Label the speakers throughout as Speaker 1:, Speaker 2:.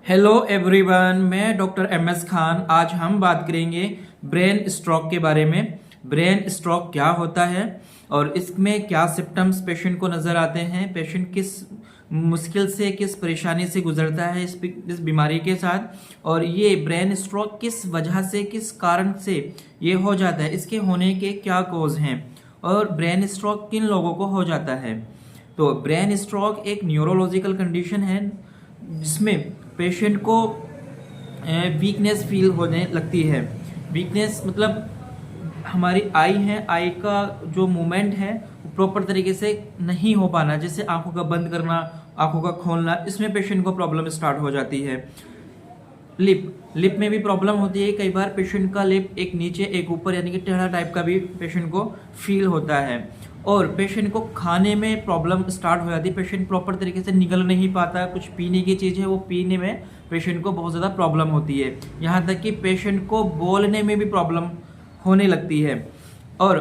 Speaker 1: Hello everyone, मैं doctor M S Khan. आज हम बात करेंगे ब्रेन स्ट्रोक के बारे में। ब्रेन स्ट्रोक क्या होता है और इसमें क्या सिम्टम्स पेशेंट को नज़र आते हैं, पेशेंट किस मुश्किल से, किस परेशानी से गुजरता है इस बीमारी के साथ, और ये ब्रेन स्ट्रोक किस वजह से, किस कारण से ये हो जाता है, इसके होने के क्या कॉज हैं और ब्रेन स्ट्रोक किन लोगों को हो जाता है। तो ब्रेन स्ट्रोक एक न्यूरोलॉजिकल कंडीशन है जिसमें पेशेंट को वीकनेस फील होने लगती है। वीकनेस मतलब हमारी आई है, आई का जो मूवमेंट है वो प्रॉपर तरीके से नहीं हो पाना, जैसे आंखों का बंद करना, आंखों का खोलना, इसमें पेशेंट को प्रॉब्लम स्टार्ट हो जाती है। लिप में भी प्रॉब्लम होती है। कई बार पेशेंट का लिप एक नीचे एक ऊपर यानी कि टेढ़ा टाइप का भी पेशेंट को फील होता है। और पेशेंट को खाने में प्रॉब्लम स्टार्ट हो जाती है। पेशेंट प्रॉपर तरीके से निगल नहीं पाता, कुछ पीने की चीज़ है वो पीने में पेशेंट को बहुत ज़्यादा प्रॉब्लम होती है। यहाँ तक कि पेशेंट को बोलने में भी प्रॉब्लम होने लगती है। और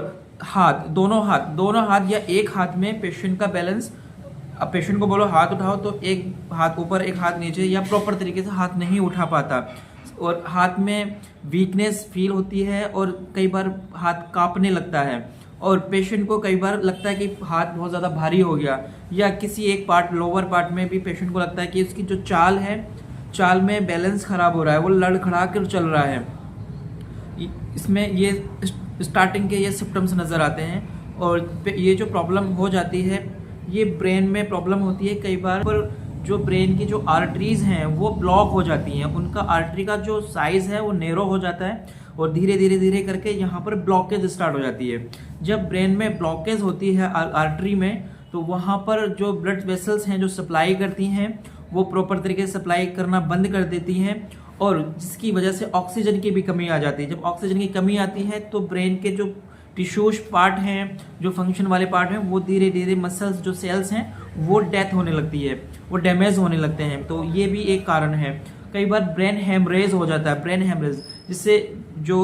Speaker 1: दोनों हाथ या एक हाथ में पेशेंट का बैलेंस, अब पेशेंट को बोलो हाथ उठाओ तो एक हाथ ऊपर एक हाथ नीचे, या प्रॉपर तरीके से हाथ नहीं उठा पाता। और हाथ में वीकनेस फील होती है और कई बार हाथ कांपने लगता है। और पेशेंट को कई बार लगता है कि हाथ बहुत ज़्यादा भारी हो गया, या किसी एक पार्ट, लोअर पार्ट में भी पेशेंट को लगता है कि उसकी जो चाल है, चाल में बैलेंस खराब हो रहा है, वो लड़खड़ा कर चल रहा है। इसमें ये स्टार्टिंग के ये सिम्टम्स नज़र आते हैं। और ये जो प्रॉब्लम हो जाती है, ये ब्रेन में प्रॉब्लम होती है कई बार। पर जो ब्रेन की जो आर्टरीज हैं वो ब्लॉक हो जाती हैं, उनका आर्टरी का जो साइज़ है वो नैरो हो जाता है और धीरे धीरे धीरे करके यहाँ पर ब्लॉकेज स्टार्ट हो जाती है। जब ब्रेन में ब्लॉकेज होती है आर्टरी में, तो वहाँ पर जो ब्लड वेसल्स हैं जो सप्लाई करती हैं वो प्रॉपर तरीके से सप्लाई करना बंद कर देती हैं, और जिसकी वजह से ऑक्सीजन की भी कमी आ जाती है। जब ऑक्सीजन की कमी आती है तो ब्रेन के जो टिश्यूज पार्ट हैं, जो फंक्शन वाले पार्ट हैं, वो धीरे धीरे मसल्स, जो सेल्स हैं, वो डेथ होने लगती है, वो डैमेज होने लगते हैं। तो ये भी एक कारण है। कई बार ब्रेन हेमरेज हो जाता है, ब्रेन हेमरेज, जिससे जो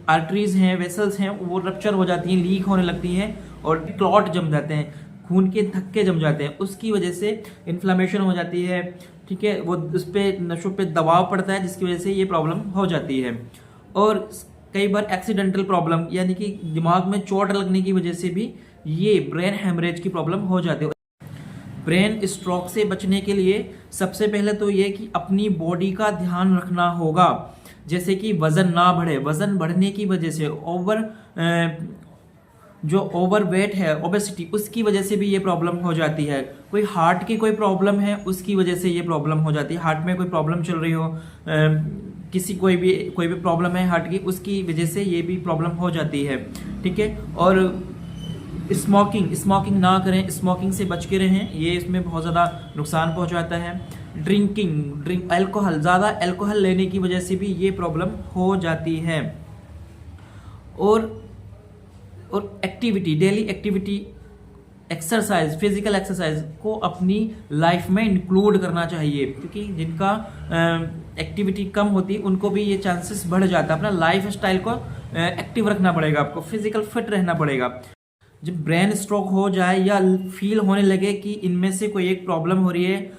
Speaker 1: आर्टरीज हैं, वेसल्स हैं, वो रप्चर हो जाती हैं, लीक होने लगती हैं और क्लॉट जम जाते हैं, खून के थक्के जम जाते हैं। उसकी वजह से इन्फ्लामेशन हो जाती है, ठीक है, वो उस पर नसों पे दबाव पड़ता है, जिसकी वजह से ये प्रॉब्लम हो जाती है। और कई बार एक्सीडेंटल प्रॉब्लम यानी कि दिमाग में चोट लगने की वजह से भी ये ब्रेन हेमरेज की प्रॉब्लम हो जाती है। ब्रेन स्ट्रोक से बचने के लिए सबसे पहले तो ये कि अपनी बॉडी का ध्यान रखना होगा, जैसे कि वजन ना बढ़े। वजन बढ़ने की वजह से जो ओवरवेट है, ओबेसिटी, उसकी वजह से भी ये प्रॉब्लम हो जाती है। कोई हार्ट की कोई प्रॉब्लम है, उसकी वजह से ये प्रॉब्लम हो जाती है। हार्ट में कोई प्रॉब्लम चल रही हो, कोई भी प्रॉब्लम है हार्ट की, उसकी वजह से ये भी प्रॉब्लम हो जाती है, ठीक है। और स्मोकिंग ना करें, स्मोकिंग से बच के रहें, ये इसमें बहुत ज़्यादा नुकसान पहुंचाता है। अल्कोहल, ज़्यादा अल्कोहल लेने की वजह से भी ये प्रॉब्लम हो जाती है। और activity, daily activity, exercise, physical exercise को अपनी लाइफ में इंक्लूड करना चाहिए, क्योंकि जिनका एक्टिविटी कम होती उनको भी ये चांसेस बढ़ जाता है। अपना लाइफ स्टाइल को एक्टिव रखना पड़ेगा, आपको फिजिकल फिट रहना पड़ेगा। जब ब्रेन स्ट्रोक हो जाए या फील होने लगे कि इनमें से कोई एक प्रॉब्लम हो रही है,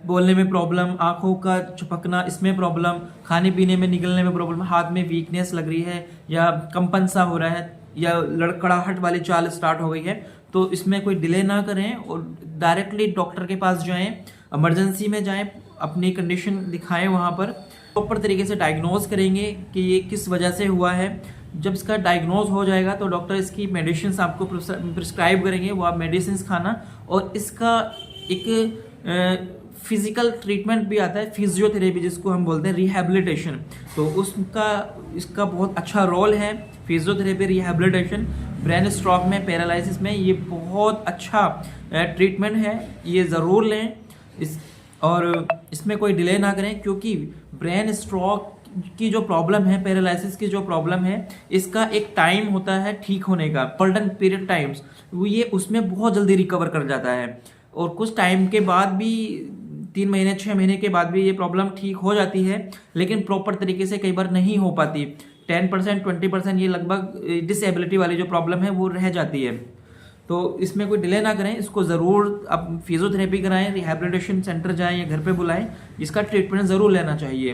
Speaker 1: बोलने में प्रॉब्लम, आंखों का झपकना, इसमें प्रॉब्लम, खाने पीने में निगलने में प्रॉब्लम, हाथ में वीकनेस लग रही है, या कंपन सा हो रहा है, या लड़खड़ाहट वाली चाल स्टार्ट हो गई है, तो इसमें कोई डिले ना करें और डायरेक्टली डॉक्टर के पास जाएं, इमरजेंसी में जाएं, अपनी कंडीशन दिखाएं। वहाँ पर प्रॉपर तरीके से डायग्नोज करेंगे कि ये किस वजह से हुआ है। जब इसका डायग्नोज हो जाएगा तो डॉक्टर इसकी मेडिसिन आपको प्रिस्क्राइब करेंगे, वो आप मेडिसिन खाना। और इसका एक फिजिकल ट्रीटमेंट भी आता है, फिजियोथेरेपी जिसको हम बोलते हैं, रिहैबिलिटेशन। तो इसका बहुत अच्छा रोल है, फिजियोथेरेपी, रिहैबिलिटेशन। ब्रेन स्ट्रोक में, पैरालिसिस में ये बहुत अच्छा ट्रीटमेंट है, ये ज़रूर लें और इसमें कोई डिले ना करें, क्योंकि ब्रेन स्ट्रोक की जो प्रॉब्लम है, पैरालिसिस की जो प्रॉब्लम है, इसका एक टाइम होता है ठीक होने का, गोल्डन पीरियड टाइम्स, वो ये उसमें बहुत जल्दी रिकवर कर जाता है। और कुछ टाइम के बाद भी, 3 महीने 6 महीने के बाद भी ये प्रॉब्लम ठीक हो जाती है, लेकिन प्रॉपर तरीके से कई बार नहीं हो पाती। 10% 20% ये लगभग डिसेबिलिटी वाली जो प्रॉब्लम है वो रह जाती है। तो इसमें कोई डिले ना करें, इसको ज़रूर आप फिजियोथेरेपी कराएं, रिहैबिलिटेशन सेंटर जाएं या घर पे बुलाएं, इसका ट्रीटमेंट ज़रूर लेना चाहिए।